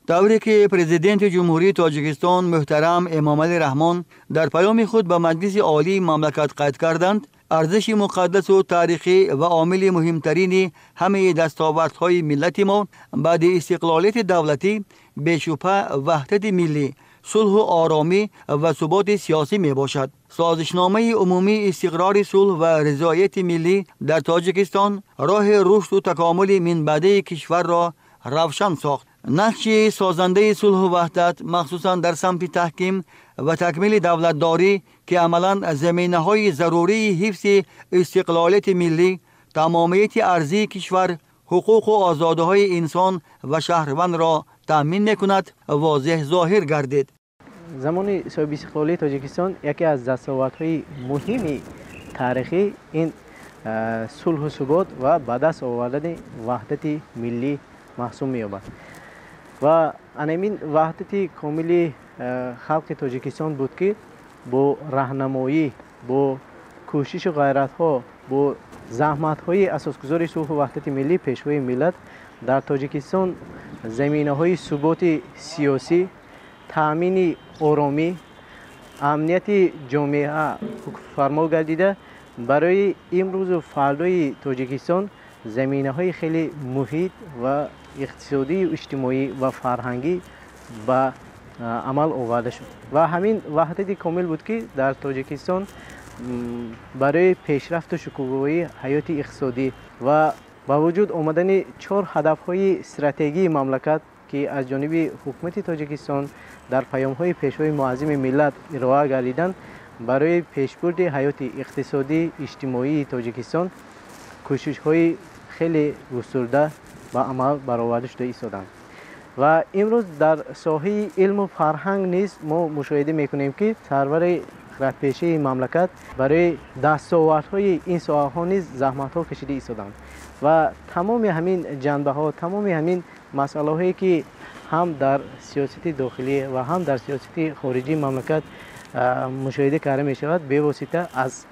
دوری که پرزیدنت جمهوری تاجیکستان محترم امامعلی رحمان در پیام خود به مجلس عالی مملکت قید کردند، ارزش مقدس و تاریخی و عامل مهمترین همه دستاوردهای ملت ما بعد استقلالیت دولتی بی‌شبهه وحدت ملی، صلح و آرامی و ثبات سیاسی می باشد. سازشنامه عمومی استقرار صلح و رضایت ملی در تاجیکستان راه رشد و تکامل من بعده کشور را روشن ساخت. نقش سازنده صلح و وحدت مخصوصا در سمت تحکیم و تکمیل دولتداری که عملاً زمینه‌های ضروری حفظ استقلالیت ملی، تمامیت ارضی کشور، حقوق و آزادی‌های انسان و شهروند را تامین می‌کند واضح ظاهر گردید. زمان صاحب استقلالی تاجیکستان یکی از دستاوردهای مهم تاریخی این صلح و ثبات و به دست آوردن وحدت ملی محسوب می‌یابد و همین وحدت کامل خلق تاجیکستان بود که با راهنمایی، با کوشش و غیرت‌ها، با زحمت‌های اساسگذار صلح و وحدت ملی پیشوای ملت در تاجیکستان زمینه‌های ثبات سیاسی، تأمین آرامی، امنیت جامعه فرما گردیده برای امروز و فردای تاجیکستان زمینه‌های خیلی محیط و اقتصادی و اجتماعی و فرهنگی به عمل آورده شد و همین وحدت کامل بود که در تاجیکستان برای پیشرفت و شکوفایی حیات اقتصادی و با وجود آمدن 4 هدف‌های استراتژی مملکت که از جانب حکومت تاجیکستان در پیام‌های پیشوای معظم ملت ارائه گردیدند، برای پیشبرد حیات اقتصادی اجتماعی تاجیکستان کوشش‌های خیلی گسترده و عمل برآورده شده ایستادند و امروز در ساحه علم و فرهنگ نیز ما مشاهده می‌کنیم که سرور خردپیشه مملکت برای دستاوردهای این ساحه‌ها نیز زحمت‌ها کشیده ایستادند و تمام همین جنبه‌ها، تمام همین مسائلی که هم در سیاست داخلی و هم در سیاست خارجی مملکت مشاهده کرده می شود به واسطه از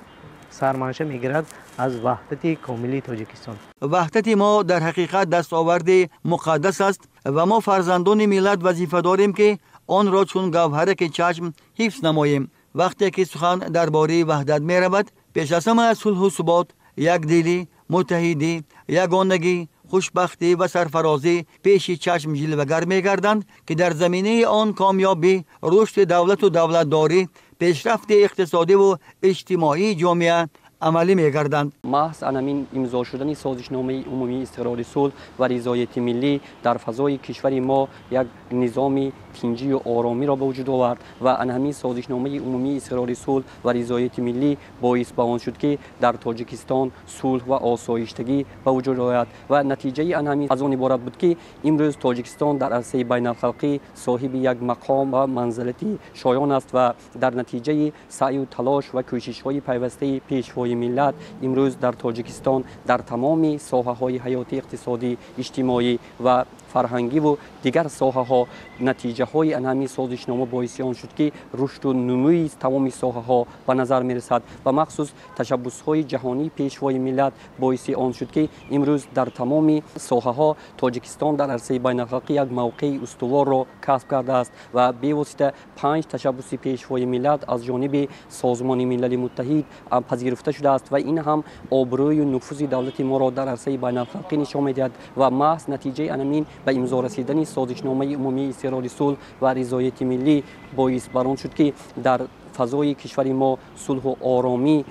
سرمنشأ می‌گیرد از وحدت کاملی تاجیکستان. وحدت ما در حقیقت دستاورد مقدس است و ما فرزندان ملت وظیفه داریم که آن را چون گوهر چشم حفظ نماییم. وقتی که سخن درباره وحدت می رود، پیش از همه صلح و ثبات، یک دلی، متحدی، یگانگی، خوشبختی و سرفرازی پیش چشم جلوه‌گر می‌گردند که در زمینه آن کامیابی، رشد دولت و دولتداری، پیشرفت اقتصادی و اجتماعی جامعه عملی می‌گردند. محض همین امضا شدن سازشنامه عمومی استقرار صلح و رضایت ملی در فضای کشور ما یک نظام تنجی و آرامی را به وجود آورد و همین سازشنامه عمومی استقرار صلح و رضایت ملی باعث به آن شد که در تاجیکستان صلح و آسایشتگی به وجود آید و نتیجه همین از آن عبارت بود که امروز تاجیکستان در عرصه بین الخلقی صاحب یک مقام و منزلتی شایان است و در نتیجه سعی و تلاش و کوشش‌های پیوسته پیشوای ملت امروز در تاجیکستان در تمام ساحه‌های حیاتی اقتصادی، اجتماعی و فرهنگی و دیگر ساحه‌ها نتیجه های همین سازشنامه باعث آن شد که رشد و نموی تمام ساحه‌ها به نظر می‌رسد و مخصوص تشبس‌های جهانی پیشوای ملت باعث آن شد که امروز در تمام ساحه‌ها تاجیکستان در عرصه بین‌المللی یک موقع استوار را کسب کرده است و به واسطه 5 تشبس پیشوای ملت از جانب سازمان ملل متحد پذیرفته شده است و این هم آبروی و نفوذ دولت ما را در عرصه بین‌المللی نشان می‌دهد و محض نتیجه همین به امضا رسیدن سازشنامه عمومی استقرار صلح و رضایت ملی باعث بر آن شد که در فضای کشور ما صلح و آرامی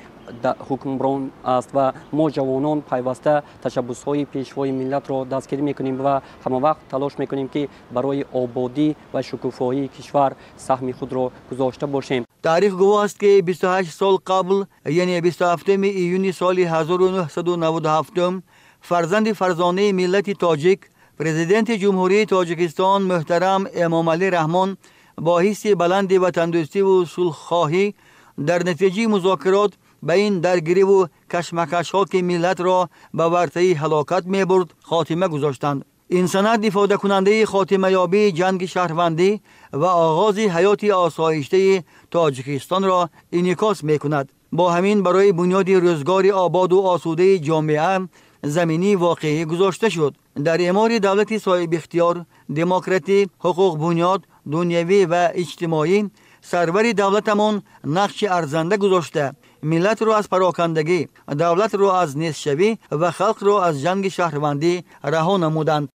حکمران است و ما جوانان پیوسته تشبس‌های پیشوای ملت را دستگیری می‌کنیم و همه وقت تلاش می‌کنیم که برای آبادی و شکوفایی کشور سهم خود را گذاشته باشیم. تاریخ گواه است که 28 سال قبل، یعنی 27 ایون سال 1997، فرزند فرزانه ملت تاجیک، پرزیدنت جمهوری تاجیکستان محترم امامعلی رحمان با حس بلند و تندرستی و صلح‌خواهی در نتیجه مذاکرات بین درگیری و کشمکش‌ها که ملت را به ورطه هلاکت می‌برد خاتمه گذاشتند. این سند افاده کننده خاتمه یابی جنگ شهروندی و آغاز حیات آسایشته تاجیکستان را انعکاس می‌کند. با همین برای بنیاد روزگار آباد و آسوده جامعه زمینی واقعی گذاشته شد. در اعمار دولت صاحب اختیار، دموکراتی، حقوق بنیاد، دنیوی و اجتماعی، سرور دولتمان نقش ارزنده گذاشته. ملت رو از پراکندگی، دولت رو از نیستشوی و خلق رو از جنگ شهروندی رها نمودند.